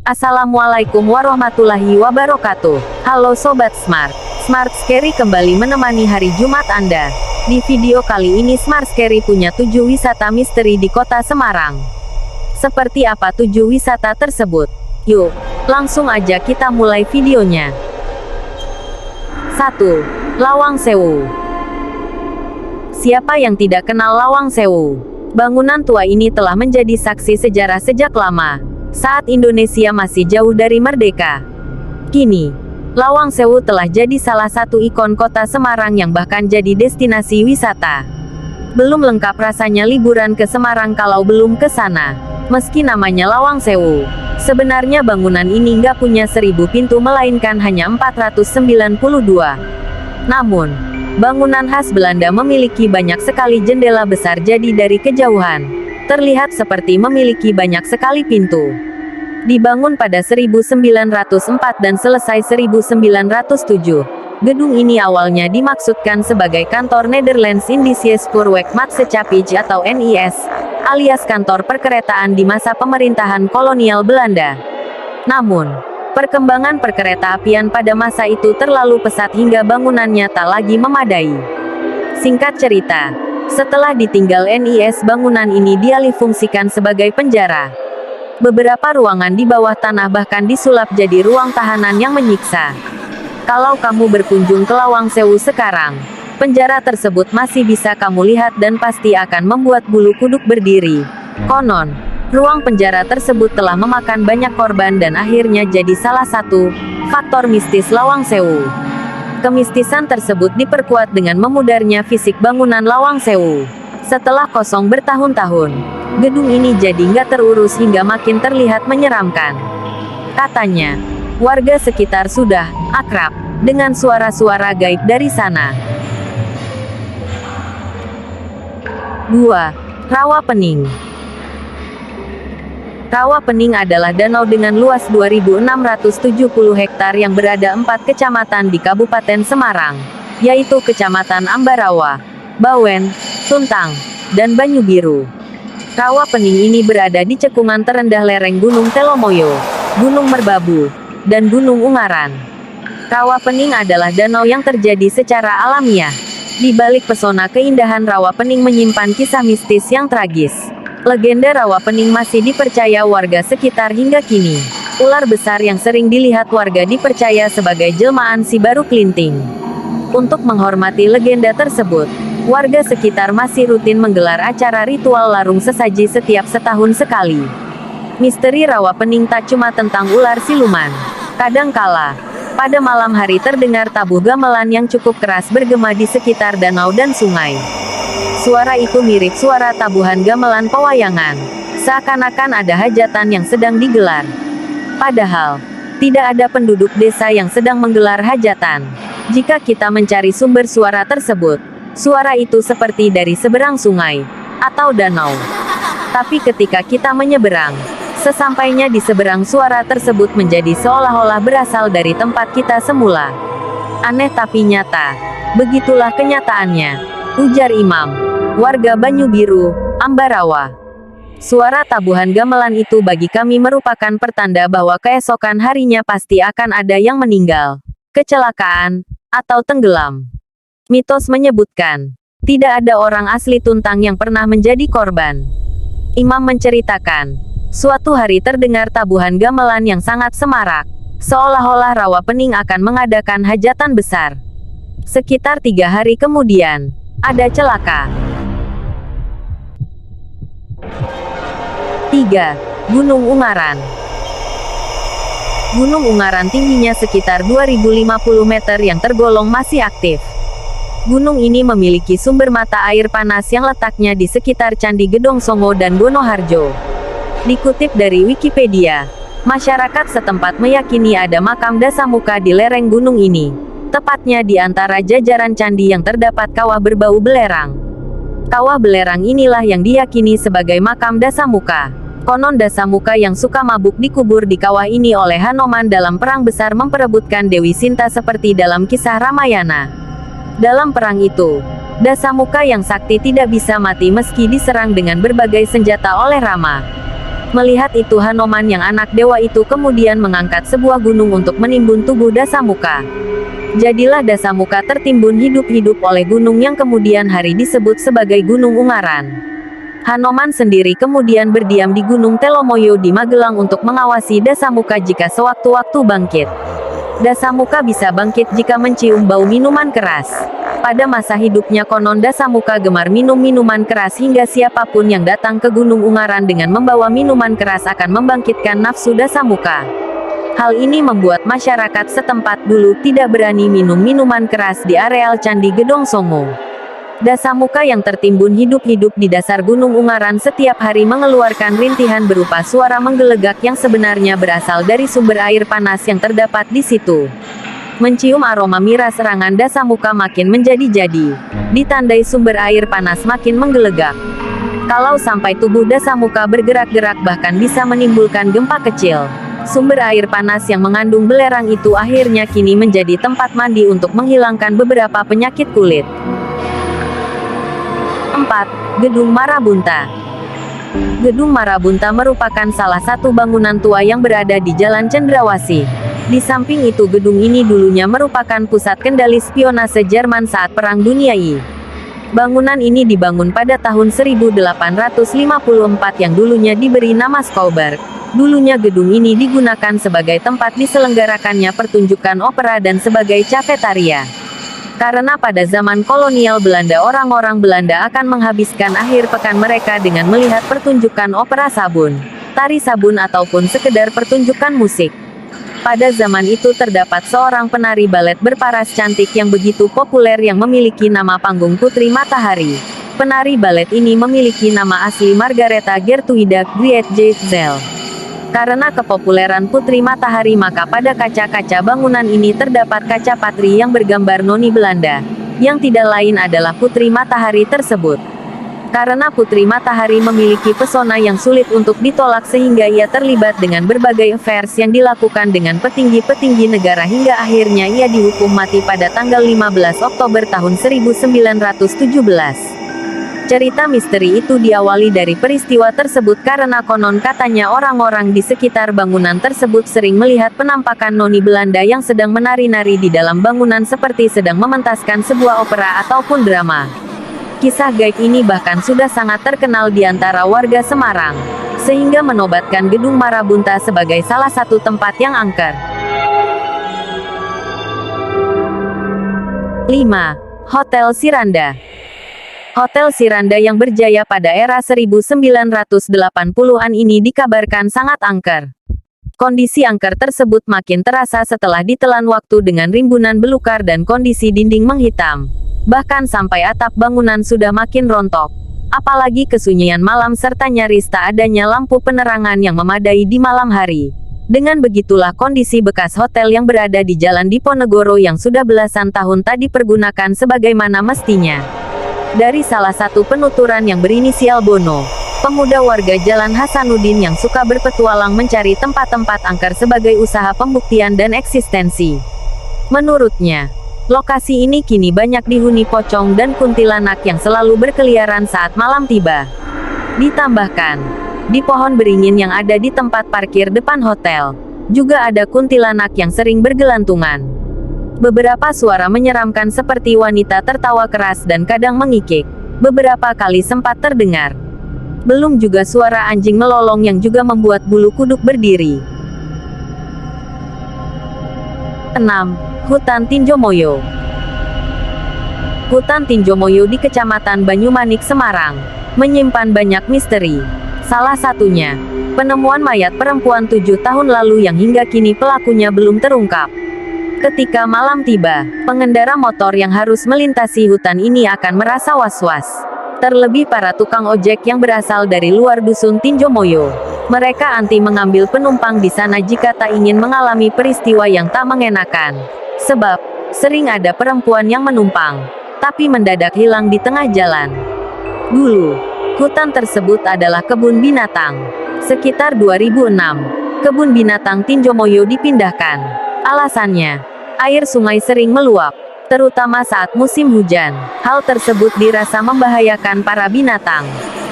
Assalamualaikum warahmatullahi wabarakatuh. Halo Sobat Smart. Smart Scary kembali menemani hari Jumat Anda. Di video kali ini Smart Scary punya 7 wisata misteri di kota Semarang. Seperti apa 7 wisata tersebut? Yuk, langsung aja kita mulai videonya. 1. Lawang Sewu. Siapa yang tidak kenal Lawang Sewu? Bangunan tua ini telah menjadi saksi sejarah sejak lama, saat Indonesia masih jauh dari merdeka. Kini, Lawang Sewu telah jadi salah satu ikon kota Semarang yang bahkan jadi destinasi wisata. Belum lengkap rasanya liburan ke Semarang kalau belum ke sana. Meski namanya Lawang Sewu, sebenarnya bangunan ini nggak punya 1000 pintu melainkan hanya 492. Namun, bangunan khas Belanda memiliki banyak sekali jendela besar, jadi dari kejauhan terlihat seperti memiliki banyak sekali pintu. Dibangun pada 1904 dan selesai 1907, gedung ini awalnya dimaksudkan sebagai kantor Nederlands Indische Spoorwegmaatschappij atau NIS, alias kantor perkeretaan di masa pemerintahan kolonial Belanda. Namun, perkembangan perkereta-apian pada masa itu terlalu pesat hingga bangunannya tak lagi memadai. Singkat cerita, setelah ditinggal NIS, bangunan ini dialihfungsikan sebagai penjara. Beberapa ruangan di bawah tanah bahkan disulap jadi ruang tahanan yang menyiksa. Kalau kamu berkunjung ke Lawang Sewu sekarang, penjara tersebut masih bisa kamu lihat dan pasti akan membuat bulu kuduk berdiri. Konon, ruang penjara tersebut telah memakan banyak korban dan akhirnya jadi salah satu faktor mistis Lawang Sewu. Kemistisan tersebut diperkuat dengan memudarnya fisik bangunan Lawang Sewu. Setelah kosong bertahun-tahun, gedung ini jadi nggak terurus hingga makin terlihat menyeramkan. Katanya, warga sekitar sudah akrab dengan suara-suara gaib dari sana. 2. Rawa Pening. Rawa Pening adalah danau dengan luas 2.670 hektar yang berada 4 kecamatan di Kabupaten Semarang, yaitu Kecamatan Ambarawa, Bawen, Tuntang, dan Banyubiru. Rawa Pening ini berada di cekungan terendah lereng Gunung Telomoyo, Gunung Merbabu, dan Gunung Ungaran. Rawa Pening adalah danau yang terjadi secara alamiah. Di balik pesona keindahan Rawa Pening menyimpan kisah mistis yang tragis. Legenda Rawa Pening masih dipercaya warga sekitar hingga kini. Ular besar yang sering dilihat warga dipercaya sebagai jelmaan Si Baru Klinting. Untuk menghormati legenda tersebut, warga sekitar masih rutin menggelar acara ritual larung sesaji setiap setahun sekali. Misteri Rawa Pening tak cuma tentang ular siluman. Kadangkala, pada malam hari terdengar tabuh gamelan yang cukup keras bergema di sekitar danau dan sungai. Suara itu mirip suara tabuhan gamelan pewayangan, seakan-akan ada hajatan yang sedang digelar. Padahal, tidak ada penduduk desa yang sedang menggelar hajatan. Jika kita mencari sumber suara tersebut, suara itu seperti dari seberang sungai atau danau. Tapi ketika kita menyeberang, sesampainya di seberang, suara tersebut menjadi seolah-olah berasal dari tempat kita semula. Aneh tapi nyata. Begitulah kenyataannya, ujar Imam, warga Banyubiru, Ambarawa. Suara tabuhan gamelan itu bagi kami merupakan pertanda bahwa keesokan harinya pasti akan ada yang meninggal, kecelakaan, atau tenggelam. Mitos menyebutkan, tidak ada orang asli Tuntang yang pernah menjadi korban. Imam menceritakan, suatu hari terdengar tabuhan gamelan yang sangat semarak, seolah-olah Rawa Pening akan mengadakan hajatan besar. Sekitar 3 hari kemudian, ada celaka. 3. Gunung Ungaran. Gunung Ungaran tingginya sekitar 2050 meter yang tergolong masih aktif. Gunung ini memiliki sumber mata air panas yang letaknya di sekitar Candi Gedong Songo dan Wonoharjo. Dikutip dari Wikipedia, masyarakat setempat meyakini ada makam Dasamuka di lereng gunung ini, tepatnya di antara jajaran candi yang terdapat kawah berbau belerang. Kawah belerang inilah yang diyakini sebagai makam Dasamuka. Konon Dasamuka yang suka mabuk dikubur di kawah ini oleh Hanoman dalam perang besar memperebutkan Dewi Sinta seperti dalam kisah Ramayana. Dalam perang itu, Dasamuka yang sakti tidak bisa mati meski diserang dengan berbagai senjata oleh Rama. Melihat itu Hanoman yang anak dewa itu kemudian mengangkat sebuah gunung untuk menimbun tubuh Dasamuka. Jadilah Dasamuka tertimbun hidup-hidup oleh gunung yang kemudian hari disebut sebagai Gunung Ungaran. Hanoman sendiri kemudian berdiam di Gunung Telomoyo di Magelang untuk mengawasi Dasamuka jika sewaktu-waktu bangkit. Dasamuka bisa bangkit jika mencium bau minuman keras. Pada masa hidupnya konon Dasamuka gemar minum minuman keras hingga siapapun yang datang ke Gunung Ungaran dengan membawa minuman keras akan membangkitkan nafsu Dasamuka. Hal ini membuat masyarakat setempat dulu tidak berani minum minuman keras di areal Candi Gedong Songo. Dasamuka yang tertimbun hidup-hidup di dasar Gunung Ungaran setiap hari mengeluarkan rintihan berupa suara menggelegak yang sebenarnya berasal dari sumber air panas yang terdapat di situ. Mencium aroma miras serangan Dasamuka makin menjadi-jadi. Ditandai sumber air panas makin menggelegak. Kalau sampai tubuh Dasamuka bergerak-gerak bahkan bisa menimbulkan gempa kecil. Sumber air panas yang mengandung belerang itu akhirnya kini menjadi tempat mandi untuk menghilangkan beberapa penyakit kulit. 4. Gedung Marabunta. Gedung Marabunta merupakan salah satu bangunan tua yang berada di Jalan Cendrawasih. Di samping itu gedung ini dulunya merupakan pusat kendali spionase Jerman saat Perang Dunia I. Bangunan ini dibangun pada tahun 1854 yang dulunya diberi nama Schouwburg. Dulunya gedung ini digunakan sebagai tempat diselenggarakannya pertunjukan opera dan sebagai cafetaria. Karena pada zaman kolonial Belanda orang-orang Belanda akan menghabiskan akhir pekan mereka dengan melihat pertunjukan opera sabun, tari sabun ataupun sekedar pertunjukan musik. Pada zaman itu terdapat seorang penari balet berparas cantik yang begitu populer yang memiliki nama panggung Putri Matahari. Penari balet ini memiliki nama asli Margaretha Gertruida Grietjezeel. Karena kepopuleran Putri Matahari maka pada kaca-kaca bangunan ini terdapat kaca patri yang bergambar noni Belanda, yang tidak lain adalah Putri Matahari tersebut. Karena Putri Matahari memiliki pesona yang sulit untuk ditolak sehingga ia terlibat dengan berbagai affairs yang dilakukan dengan petinggi-petinggi negara hingga akhirnya ia dihukum mati pada tanggal 15 Oktober tahun 1917. Cerita misteri itu diawali dari peristiwa tersebut karena konon katanya orang-orang di sekitar bangunan tersebut sering melihat penampakan noni Belanda yang sedang menari-nari di dalam bangunan seperti sedang mementaskan sebuah opera ataupun drama. Kisah gaib ini bahkan sudah sangat terkenal di antara warga Semarang, sehingga menobatkan Gedung Marabunta sebagai salah satu tempat yang angker. 5. Hotel Siranda. Hotel Siranda yang berjaya pada era 1980-an ini dikabarkan sangat angker. Kondisi angker tersebut makin terasa setelah ditelan waktu dengan rimbunan belukar dan kondisi dinding menghitam. Bahkan sampai atap bangunan sudah makin rontok. Apalagi kesunyian malam serta nyaris tak adanya lampu penerangan yang memadai di malam hari. Dengan begitulah kondisi bekas hotel yang berada di Jalan Diponegoro yang sudah belasan tahun tak dipergunakan sebagaimana mestinya. Dari salah satu penuturan yang berinisial Bono, pemuda warga Jalan Hasanuddin yang suka berpetualang mencari tempat-tempat angker sebagai usaha pembuktian dan eksistensi. Menurutnya, lokasi ini kini banyak dihuni pocong dan kuntilanak yang selalu berkeliaran saat malam tiba. Ditambahkan, di pohon beringin yang ada di tempat parkir depan hotel, juga ada kuntilanak yang sering bergelantungan. Beberapa suara menyeramkan seperti wanita tertawa keras dan kadang mengikik, beberapa kali sempat terdengar. Belum juga suara anjing melolong yang juga membuat bulu kuduk berdiri. 6. Hutan Tinjomoyo. Hutan Tinjomoyo di Kecamatan Banyumanik, Semarang, menyimpan banyak misteri. Salah satunya, penemuan mayat perempuan 7 tahun lalu yang hingga kini pelakunya belum terungkap. Ketika malam tiba, pengendara motor yang harus melintasi hutan ini akan merasa was-was. Terlebih para tukang ojek yang berasal dari luar dusun Tinjomoyo. Mereka anti mengambil penumpang di sana jika tak ingin mengalami peristiwa yang tak mengenakan. Sebab, sering ada perempuan yang menumpang, tapi mendadak hilang di tengah jalan. Dulu, hutan tersebut adalah kebun binatang. Sekitar 2006, kebun binatang Tinjomoyo dipindahkan. Alasannya, air sungai sering meluap, terutama saat musim hujan. Hal tersebut dirasa membahayakan para binatang.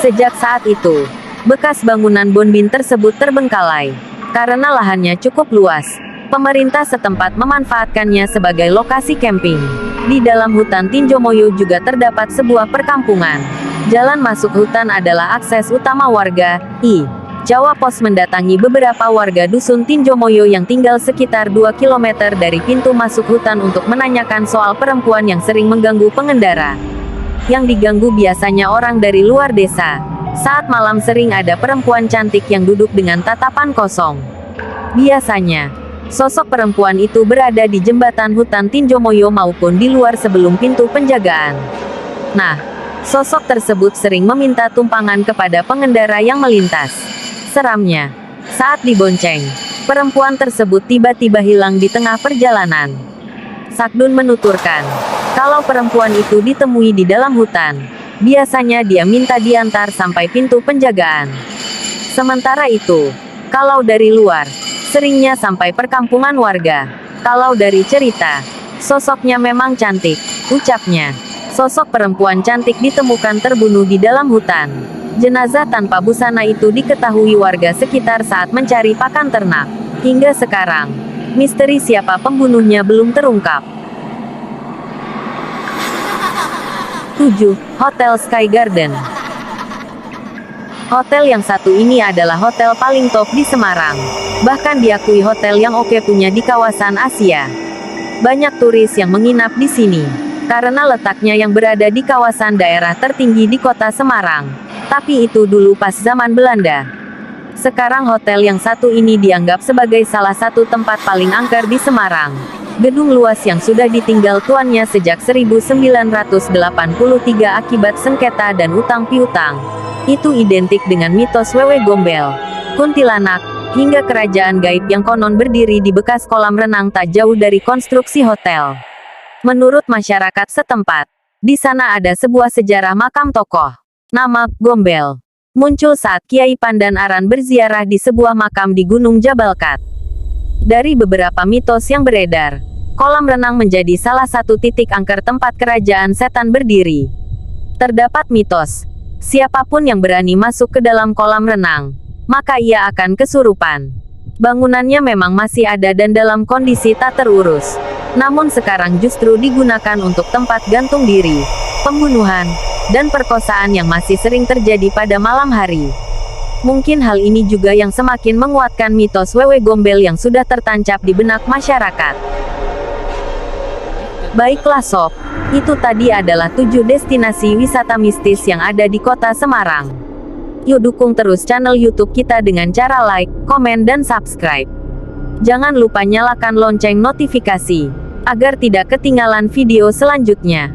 Sejak saat itu, Bekas bangunan Bonbin tersebut terbengkalai. Karena lahannya cukup luas, pemerintah setempat memanfaatkannya sebagai lokasi camping. Di dalam hutan Tinjomoyo juga terdapat sebuah perkampungan. Jalan masuk hutan adalah akses utama warga. Jawa Pos mendatangi beberapa warga dusun Tinjomoyo yang tinggal sekitar 2 km dari pintu masuk hutan untuk menanyakan soal perempuan yang sering mengganggu pengendara. Yang diganggu biasanya orang dari luar desa. Saat malam sering ada perempuan cantik yang duduk dengan tatapan kosong. Biasanya, sosok perempuan itu berada di jembatan hutan Tinjomoyo maupun di luar sebelum pintu penjagaan. Nah, sosok tersebut sering meminta tumpangan kepada pengendara yang melintas. Seramnya, saat dibonceng, perempuan tersebut tiba-tiba hilang di tengah perjalanan. Sakdun menuturkan, kalau perempuan itu ditemui di dalam hutan, biasanya dia minta diantar sampai pintu penjagaan. Sementara itu, kalau dari luar, seringnya sampai perkampungan warga. Kalau dari cerita, sosoknya memang cantik, ucapnya. Sosok perempuan cantik ditemukan terbunuh di dalam hutan. Jenazah tanpa busana itu diketahui warga sekitar saat mencari pakan ternak. Hingga sekarang, misteri siapa pembunuhnya belum terungkap. 7. Hotel Sky Garden. Hotel yang satu ini adalah hotel paling top di Semarang. Bahkan diakui hotel yang oke punya di kawasan Asia. Banyak turis yang menginap di sini, karena letaknya yang berada di kawasan daerah tertinggi di kota Semarang. Tapi itu dulu pas zaman Belanda. Sekarang hotel yang satu ini dianggap sebagai salah satu tempat paling angker di Semarang. Gedung luas yang sudah ditinggal tuannya sejak 1983 akibat sengketa dan utang piutang. Itu identik dengan mitos Wewe Gombel, kuntilanak, hingga kerajaan gaib yang konon berdiri di bekas kolam renang tak jauh dari konstruksi hotel. Menurut masyarakat setempat, di sana ada sebuah sejarah makam tokoh. Nama Gombel muncul saat Kiai Pandan Aran berziarah di sebuah makam di Gunung Jabalkat. Dari beberapa mitos yang beredar, kolam renang menjadi salah satu titik angker tempat kerajaan setan berdiri. Terdapat mitos, siapapun yang berani masuk ke dalam kolam renang, maka ia akan kesurupan. Bangunannya memang masih ada dan dalam kondisi tak terurus. Namun sekarang justru digunakan untuk tempat gantung diri, pembunuhan, dan perkosaan yang masih sering terjadi pada malam hari. Mungkin hal ini juga yang semakin menguatkan mitos Wewe Gombel yang sudah tertancap di benak masyarakat. Baiklah sob, itu tadi adalah 7 destinasi wisata mistis yang ada di kota Semarang. Yuk dukung terus channel YouTube kita dengan cara like, komen dan subscribe. Jangan lupa nyalakan lonceng notifikasi, agar tidak ketinggalan video selanjutnya.